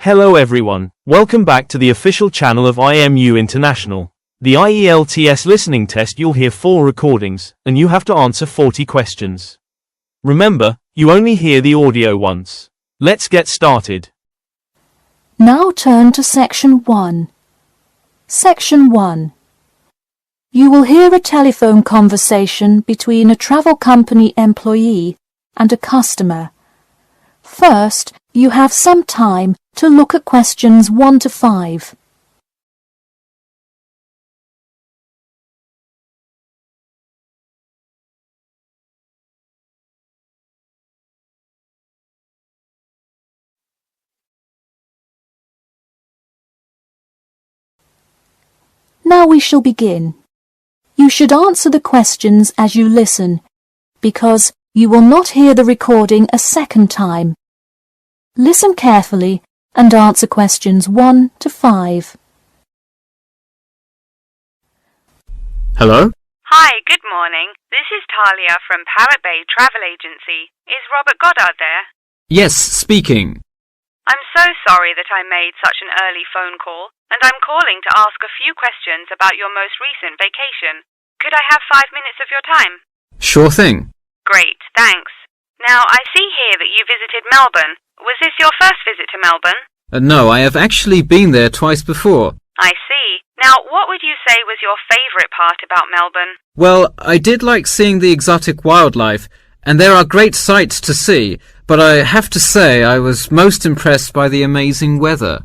Hello everyone, welcome back to the official channel of IMU International. The IELTS listening test, you'll hear 4 recordings, and you have to answer 40 questions. Remember, you only hear the audio once. Let's get started. Now turn to Section 1. Section 1. You will hear a telephone conversation between a travel company employee and a customer. First, you have some time to look at questions 1 to 5. Now we shall begin. You should answer the questions as you listen, because you will not hear the recording a second time. Listen carefully and answer questions 1 to 5. Hello? Hi, good morning. This is Talia from Parrot Bay Travel Agency. Is Robert Goddard there? Yes, speaking. I'm so sorry that I made such an early phone call, and I'm calling to ask a few questions about your most recent vacation. Could I have 5 minutes of your time? Sure thing. Great, thanks. Now, I see here that you visited Melbourne. Was this your first visit to Melbourne? No, I have actually been there twice before. I see. Now, what would you say was your favourite part about Melbourne? Well, I did like seeing the exotic wildlife, and there are great sights to see, but I have to say I was most impressed by the amazing weather.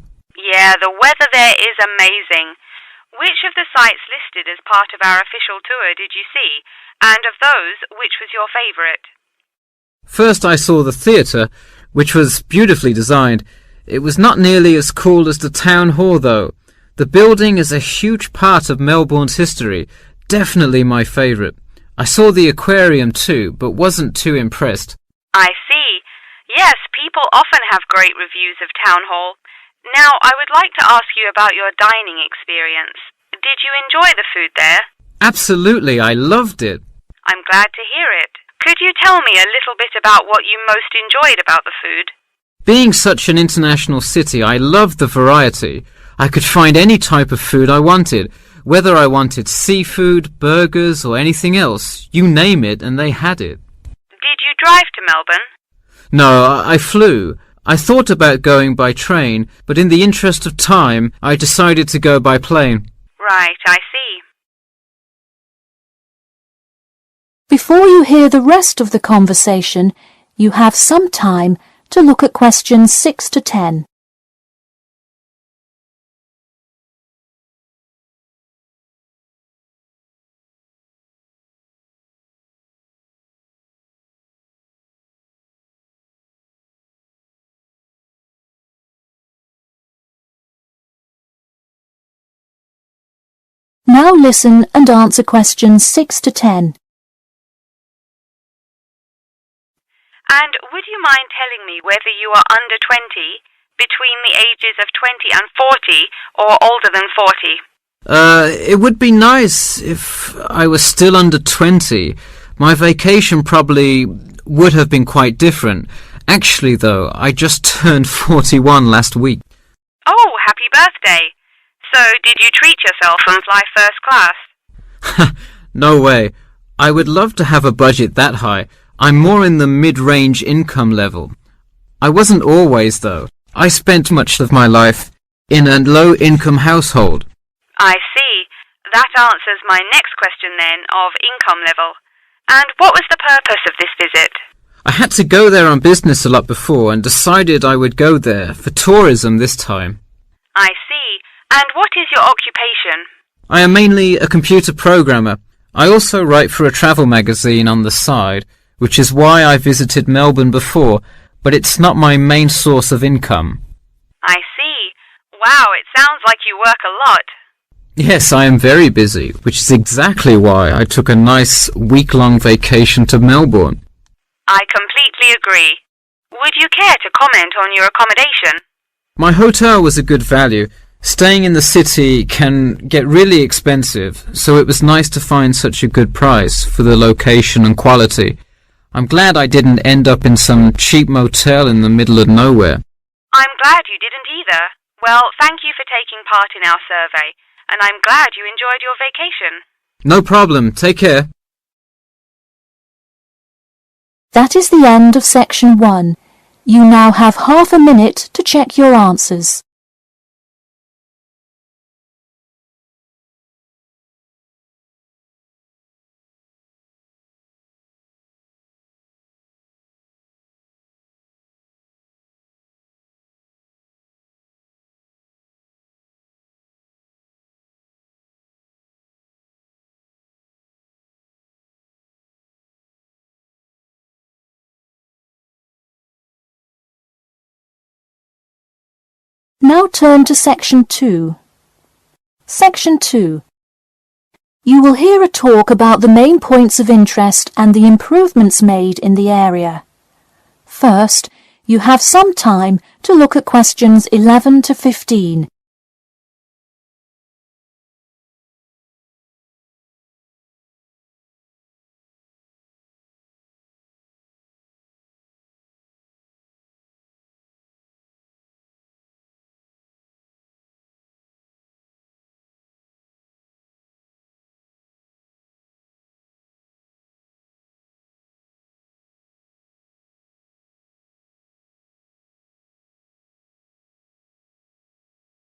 Yeah, the weather there is amazing. Which of the sites listed as part of our official tour did you see? And of those, which was your favourite? First I saw the theatre, which was beautifully designed. It was not nearly as cool as the town hall, though. The building is a huge part of Melbourne's history. Definitely my favourite. I saw the aquarium too, but wasn't too impressed. I see. Yes, people often have great reviews of Town Hall. Now, I would like to ask you about your dining experience. Did you enjoy the food there? Absolutely, I loved it. I'm glad to hear it. Could you tell me a little bit about what you most enjoyed about the food? Being such an international city, I loved the variety. I could find any type of food I wanted, whether I wanted seafood, burgers, or anything else. You name it, and they had it. Did you drive to Melbourne? No, I flew. I thought about going by train, but in the interest of time, I decided to go by plane. Right, I see. Before you hear the rest of the conversation, you have some time to look at questions 6 to 10. Now listen and answer questions 6 to 10. And would you mind telling me whether you are under 20, between the ages of 20 and 40, or older than 40? It would be nice if I was still under 20. My vacation probably would have been quite different. Actually, though, I just turned 41 last week. Oh, happy birthday! So, did you treat yourself and fly first class? No way. I would love to have a budget that high. I'm more in the mid-range income level. I wasn't always, though. I spent much of my life in a low-income household. I see. That answers my next question then, of income level. And what was the purpose of this visit? I had to go there on business a lot before and decided I would go there for tourism this time. I see. And what is your occupation? I am mainly a computer programmer. I also write for a travel magazine on the side, which is why I visited Melbourne before, but it's not my main source of income. I see. Wow, it sounds like you work a lot. Yes, I am very busy, which is exactly why I took a nice week-long vacation to Melbourne. I completely agree. Would you care to comment on your accommodation? My hotel was a good value. Staying in the city can get really expensive, so it was nice to find such a good price for the location and quality. I'm glad I didn't end up in some cheap motel in the middle of nowhere. I'm glad you didn't either. Well, thank you for taking part in our survey, and I'm glad you enjoyed your vacation. No problem. Take care. That is the end of section 1. You now have half a minute to check your answers. Now turn to section 2. Section 2. You will hear a talk about the main points of interest and the improvements made in the area. First, you have some time to look at questions 11 to 15.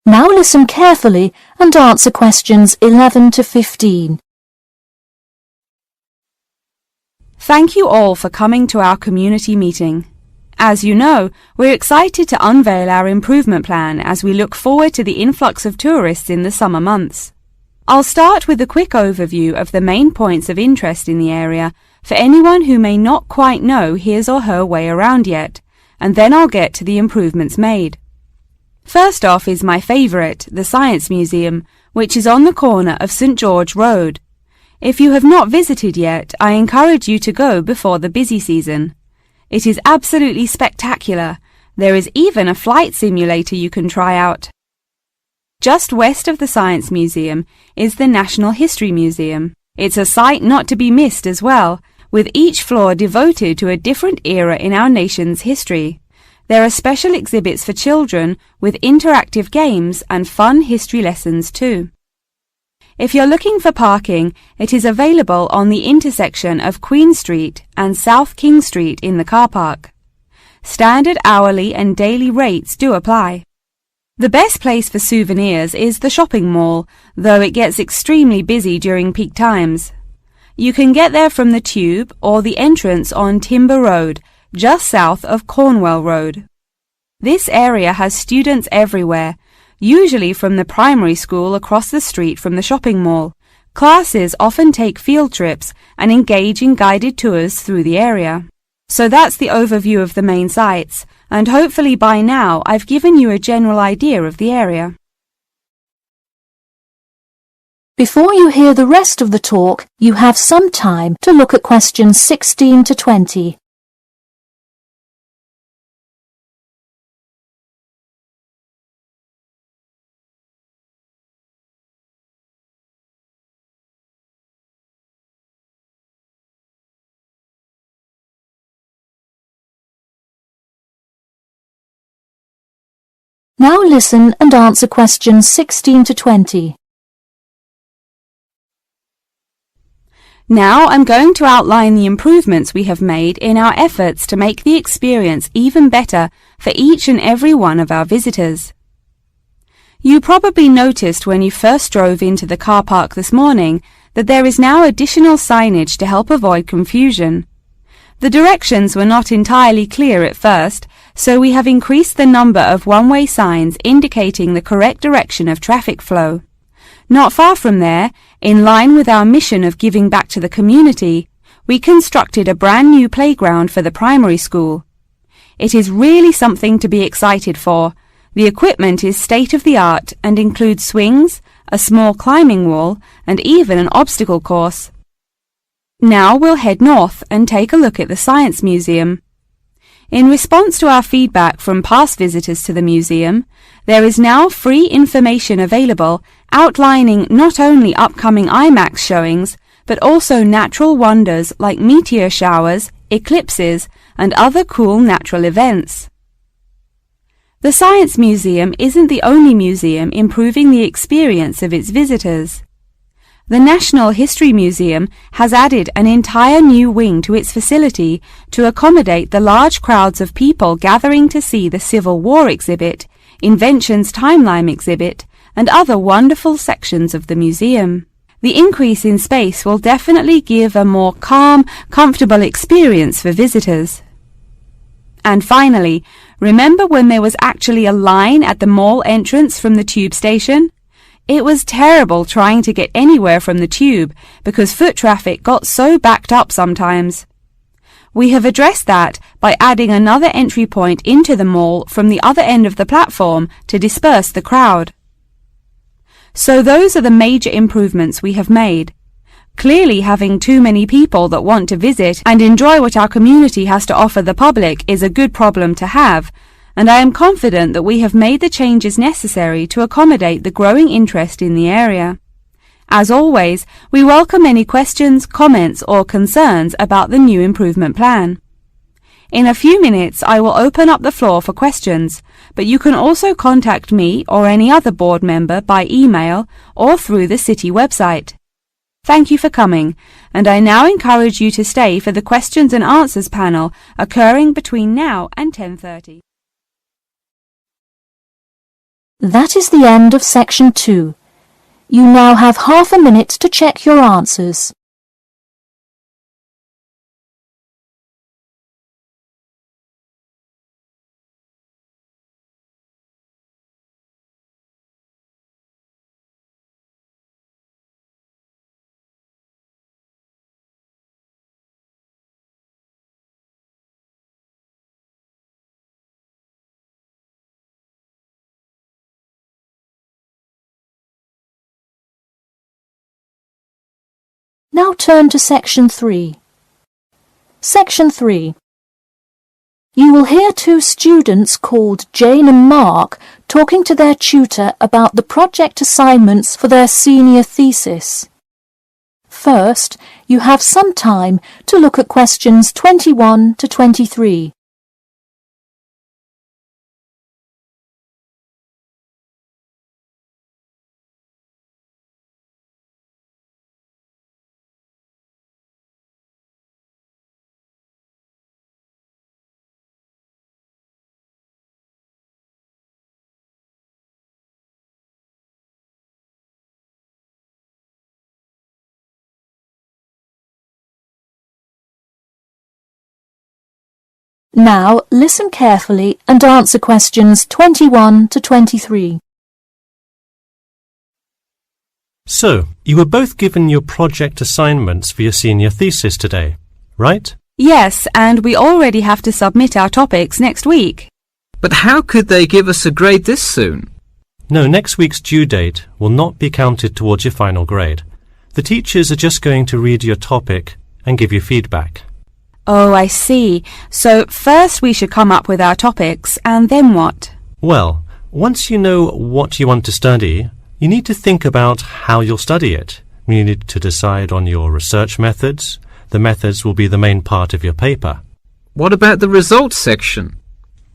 Now listen carefully and answer questions 11 to 15. Thank you all for coming to our community meeting. As you know, we're excited to unveil our improvement plan as we look forward to the influx of tourists in the summer months. I'll start with a quick overview of the main points of interest in the area for anyone who may not quite know his or her way around yet, and then I'll get to the improvements made. First off is my favourite, the Science Museum, which is on the corner of St George Road. If you have not visited yet, I encourage you to go before the busy season. It is absolutely spectacular. There is even a flight simulator you can try out. Just west of the Science Museum is the National History Museum. It's a sight not to be missed as well, with each floor devoted to a different era in our nation's history. There are special exhibits for children with interactive games and fun history lessons too. If you're looking for parking, it is available on the intersection of Queen Street and South King Street in the car park. Standard hourly and daily rates do apply. The best place for souvenirs is the shopping mall, though it gets extremely busy during peak times. You can get there from the Tube or the entrance on Timber Road, just south of Cornwall Road. This area has students everywhere, usually from the primary school across the street from the shopping mall. Classes often take field trips and engage in guided tours through the area. So that's the overview of the main sites, and hopefully by now I've given you a general idea of the area. Before you hear the rest of the talk, you have some time to look at questions 16 to 20. Now listen and answer questions 16 to 20. Now I'm going to outline the improvements we have made in our efforts to make the experience even better for each and every one of our visitors. You probably noticed when you first drove into the car park this morning that there is now additional signage to help avoid confusion. The directions were not entirely clear at first, so we have increased the number of one-way signs indicating the correct direction of traffic flow. Not far from there, in line with our mission of giving back to the community, we constructed a brand new playground for the primary school. It is really something to be excited for. The equipment is state-of-the-art and includes swings, a small climbing wall, and even an obstacle course. Now we'll head north and take a look at the Science Museum. In response to our feedback from past visitors to the museum, there is now free information available outlining not only upcoming IMAX showings, but also natural wonders like meteor showers, eclipses, and other cool natural events. The Science Museum isn't the only museum improving the experience of its visitors. The National History Museum has added an entire new wing to its facility to accommodate the large crowds of people gathering to see the Civil War exhibit, Inventions Timeline exhibit, and other wonderful sections of the museum. The increase in space will definitely give a more calm, comfortable experience for visitors. And finally, remember when there was actually a line at the mall entrance from the tube station? It was terrible trying to get anywhere from the tube because foot traffic got so backed up sometimes. We have addressed that by adding another entry point into the mall from the other end of the platform to disperse the crowd. So those are the major improvements we have made. Clearly, having too many people that want to visit and enjoy what our community has to offer the public is a good problem to have, and I am confident that we have made the changes necessary to accommodate the growing interest in the area. As always, we welcome any questions, comments, or concerns about the new improvement plan. In a few minutes, I will open up the floor for questions, but you can also contact me or any other board member by email or through the city website. Thank you for coming, and I now encourage you to stay for the questions and answers panel occurring between now and 10:30. That is the end of section 2. You now have half a minute to check your answers. Now turn to section 3. Section 3. You will hear two students called Jane and Mark talking to their tutor about the project assignments for their senior thesis. First, you have some time to look at questions 21 to 23. Now listen carefully and answer questions 21 to 23. So, you were both given your project assignments for your senior thesis today, right? Yes, and we already have to submit our topics next week. But how could they give us a grade this soon? No, next week's due date will not be counted towards your final grade. The teachers are just going to read your topic and give you feedback. Oh, I see. So first we should come up with our topics, and then what? Well, once you know what you want to study, you need to think about how you'll study it. You need to decide on your research methods. The methods will be the main part of your paper. What about the results section?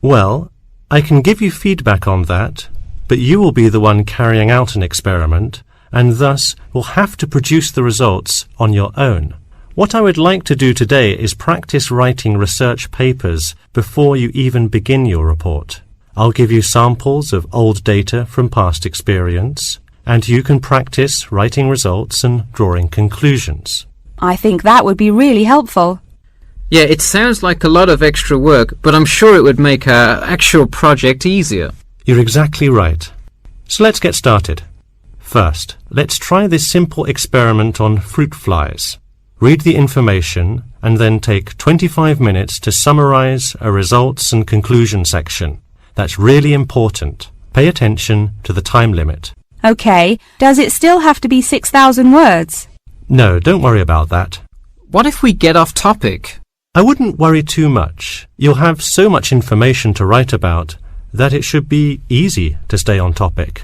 Well, I can give you feedback on that, but you will be the one carrying out an experiment, and thus will have to produce the results on your own. What I would like to do today is practice writing research papers before you even begin your report. I'll give you samples of old data from past experience, and you can practice writing results and drawing conclusions. I think that would be really helpful. Yeah, it sounds like a lot of extra work, but I'm sure it would make our actual project easier. You're exactly right. So let's get started. First, let's try this simple experiment on fruit flies. Read the information and then take 25 minutes to summarize a results and conclusion section. That's really important. Pay attention to the time limit. Okay, does it still have to be 6,000 words? No, don't worry about that. What if we get off topic? I wouldn't worry too much. You'll have so much information to write about that it should be easy to stay on topic.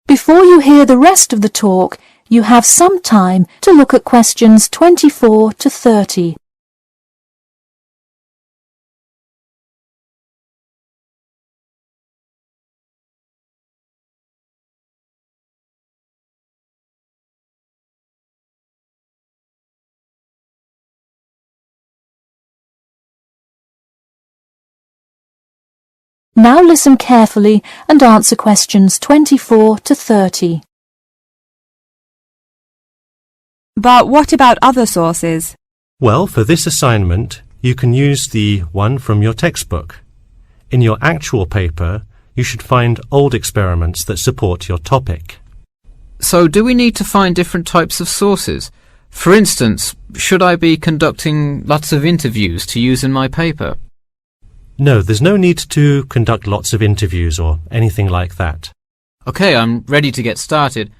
Before you hear the rest of the talk, you have some time to look at questions 24 to 30. Now listen carefully and answer questions 24 to 30. But what about other sources? Well, for this assignment, you can use the one from your textbook. In your actual paper, you should find old experiments that support your topic. So do we need to find different types of sources? For instance, should I be conducting lots of interviews to use in my paper? No, there's no need to conduct lots of interviews or anything like that. Okay, I'm ready to get started.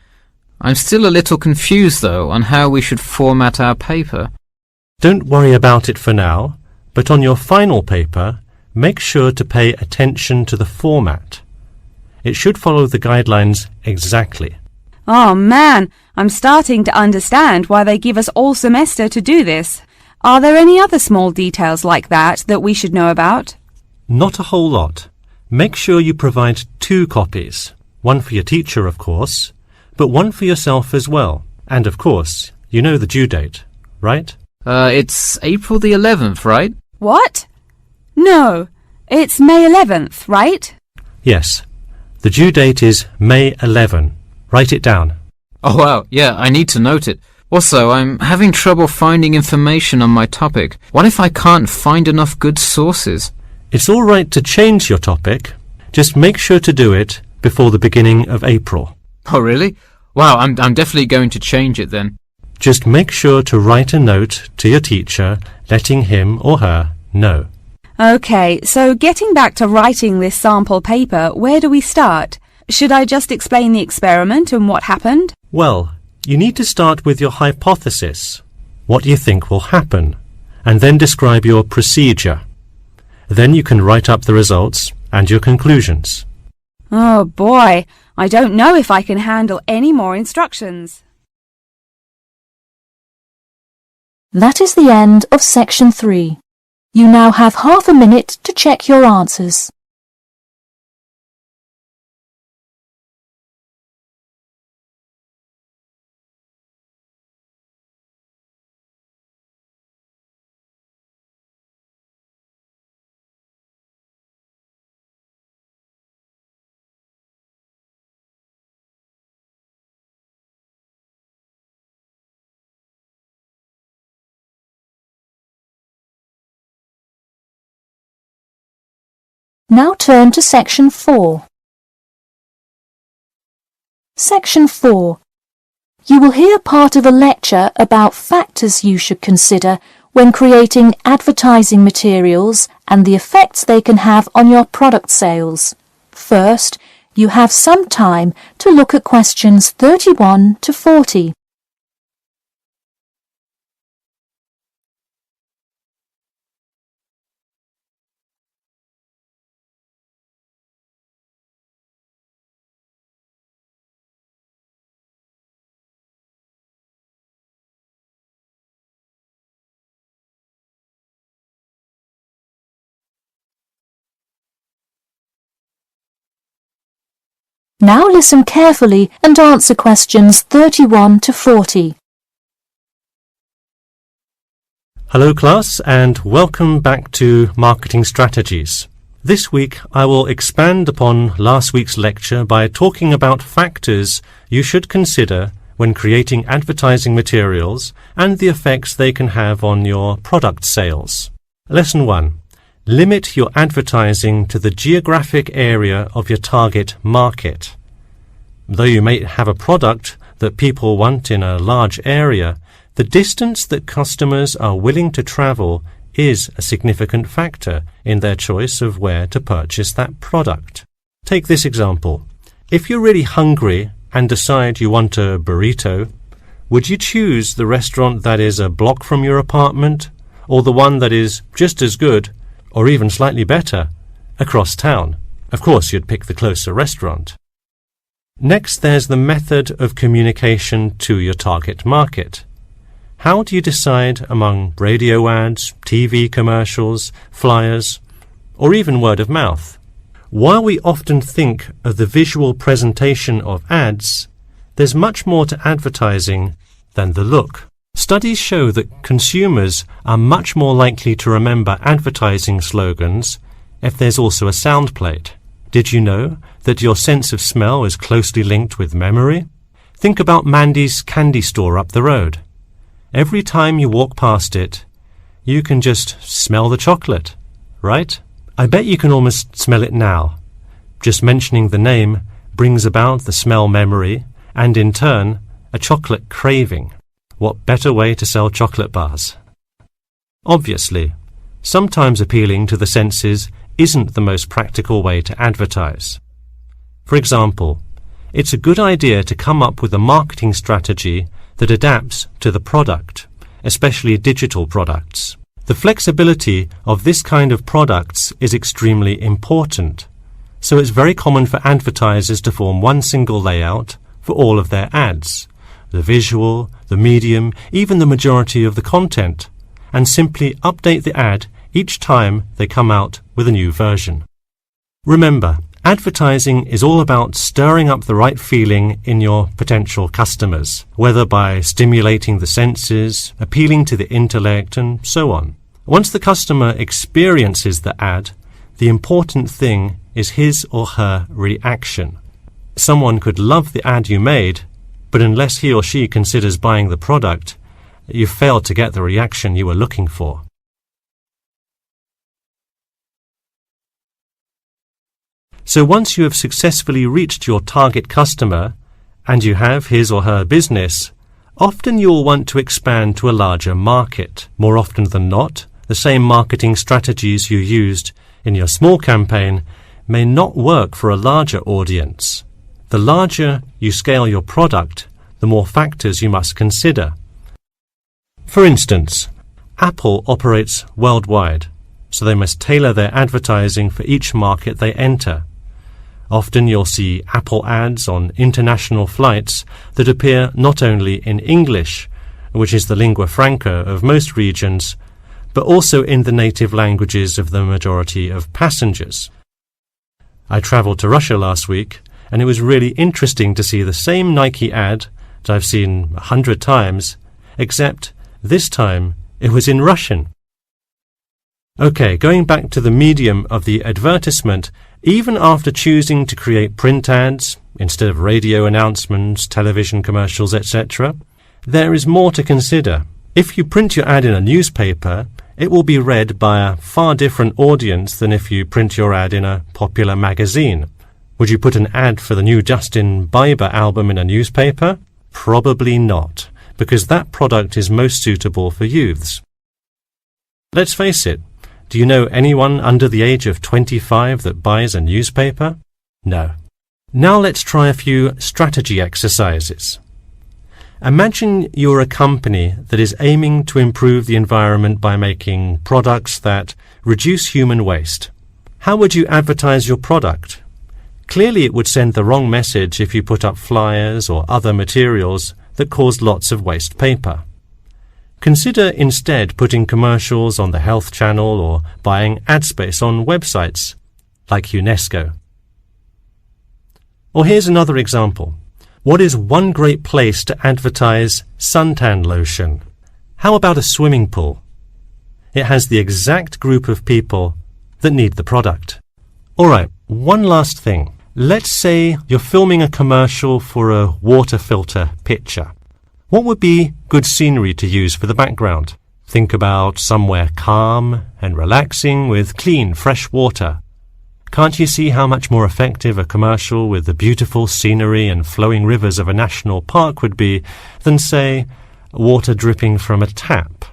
I'm still a little confused, though, on how we should format our paper. Don't worry about it for now, but on your final paper, make sure to pay attention to the format. It should follow the guidelines exactly. Oh man, I'm starting to understand why they give us all semester to do this. Are there any other small details like that we should know about? Not a whole lot. Make sure you provide 2 copies. One for your teacher, of course, but one for yourself as well. And of course, you know the due date, right? It's April the 11th, right? What? No, it's May 11th, right? Yes. The due date is May 11. Write it down. Oh wow, yeah, I need to note it. Also, I'm having trouble finding information on my topic. What if I can't find enough good sources? It's all right to change your topic. Just make sure to do it before the beginning of April. Oh really? Wow, I'm definitely going to change it then. Just make sure to write a note to your teacher letting him or her know. Okay, so getting back to writing this sample paper, where do we start? Should I just explain the experiment and what happened? Well, you need to start with your hypothesis, what you think will happen, and then describe your procedure. Then you can write up the results and your conclusions. Oh boy, I don't know if I can handle any more instructions. That is the end of section 3. You now have half a minute to check your answers. Now turn to section 4. Section 4. You will hear part of a lecture about factors you should consider when creating advertising materials and the effects they can have on your product sales. First, you have some time to look at questions 31 to 40. Now listen carefully and answer questions 31 to 40. Hello class, and welcome back to Marketing Strategies. This week I will expand upon last week's lecture by talking about factors you should consider when creating advertising materials and the effects they can have on your product sales. Lesson 1. Limit your advertising to the geographic area of your target market. Though you may have a product that people want in a large area, the distance that customers are willing to travel is a significant factor in their choice of where to purchase that product. Take this example. If you're really hungry and decide you want a burrito, would you choose the restaurant that is a block from your apartment, or the one that is just as good or even slightly better, across town? Of course, you'd pick the closer restaurant. Next, there's the method of communication to your target market. How do you decide among radio ads, TV commercials, flyers, or even word of mouth? While we often think of the visual presentation of ads, there's much more to advertising than the look. Studies show that consumers are much more likely to remember advertising slogans, if there's also a sound plate. Did you know that your sense of smell is closely linked with memory? Think about Mandy's candy store up the road. Every time you walk past it, you can just smell the chocolate, right? I bet you can almost smell it now. Just mentioning the name brings about the smell memory and, in turn, a chocolate craving. What better way to sell chocolate bars? Obviously, sometimes appealing to the senses isn't the most practical way to advertise. For example, it's a good idea to come up with a marketing strategy that adapts to the product, especially digital products. The flexibility of this kind of products is extremely important, so it's very common for advertisers to form one single layout for all of their ads, the visual, the medium, even the majority of the content, and simply update the ad each time they come out with a new version. Remember, advertising is all about stirring up the right feeling in your potential customers, whether by stimulating the senses, appealing to the intellect, and so on. Once the customer experiences the ad, the important thing is his or her reaction. Someone could love the ad you made, but unless he or she considers buying the product, you've failed to get the reaction you were looking for. So once you have successfully reached your target customer and you have his or her business, often you'll want to expand to a larger market. More often than not, the same marketing strategies you used in your small campaign may not work for a larger audience. The larger you scale your product, the more factors you must consider. For instance, Apple operates worldwide, so they must tailor their advertising for each market they enter. Often you'll see Apple ads on international flights that appear not only in English, which is the lingua franca of most regions, but also in the native languages of the majority of passengers. I travelled to Russia last week, and it was really interesting to see the same Nike ad that I've seen 100 times, except this time it was in Russian. Okay, going back to the medium of the advertisement, even after choosing to create print ads instead of radio announcements, television commercials, etc., there is more to consider. If you print your ad in a newspaper, it will be read by a far different audience than if you print your ad in a popular magazine. Would you put an ad for the new Justin Bieber album in a newspaper? Probably not, because that product is most suitable for youths. Let's face it, do you know anyone under the age of 25 that buys a newspaper? No. Now let's try a few strategy exercises. Imagine you're a company that is aiming to improve the environment by making products that reduce human waste. How would you advertise your product? Clearly it would send the wrong message if you put up flyers or other materials that cause lots of waste paper. Consider instead putting commercials on the Health Channel or buying ad space on websites like UNESCO. Or here's another example. What is one great place to advertise suntan lotion? How about a swimming pool? It has the exact group of people that need the product. Alright, one last thing. Let's say you're filming a commercial for a water filter pitcher. What would be good scenery to use for the background? Think about somewhere calm and relaxing with clean, fresh water. Can't you see how much more effective a commercial with the beautiful scenery and flowing rivers of a national park would be than, say, water dripping from a tap?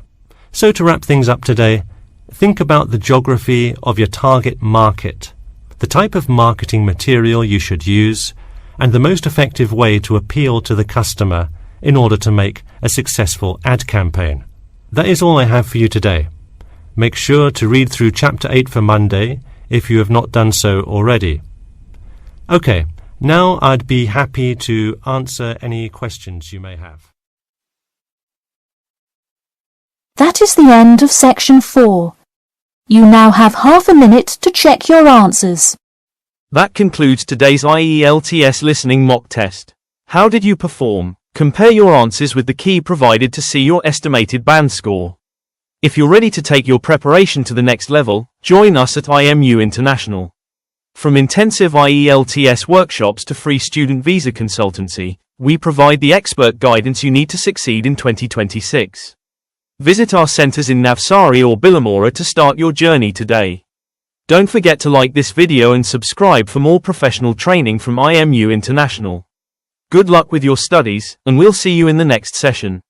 So to wrap things up today, think about the geography of your target market, the type of marketing material you should use, and the most effective way to appeal to the customer in order to make a successful ad campaign. That is all I have for you today. Make sure to read through Chapter 8 for Monday if you have not done so already. Okay, now I'd be happy to answer any questions you may have. That is the end of section 4. You now have half a minute to check your answers. That concludes today's IELTS listening mock test. How did you perform? Compare your answers with the key provided to see your estimated band score. If you're ready to take your preparation to the next level, join us at IMU International. From intensive IELTS workshops to free student visa consultancy, we provide the expert guidance you need to succeed in 2026. Visit our centers in Navsari or Billamora to start your journey today. Don't forget to like this video and subscribe for more professional training from IMU International. Good luck with your studies, and we'll see you in the next session.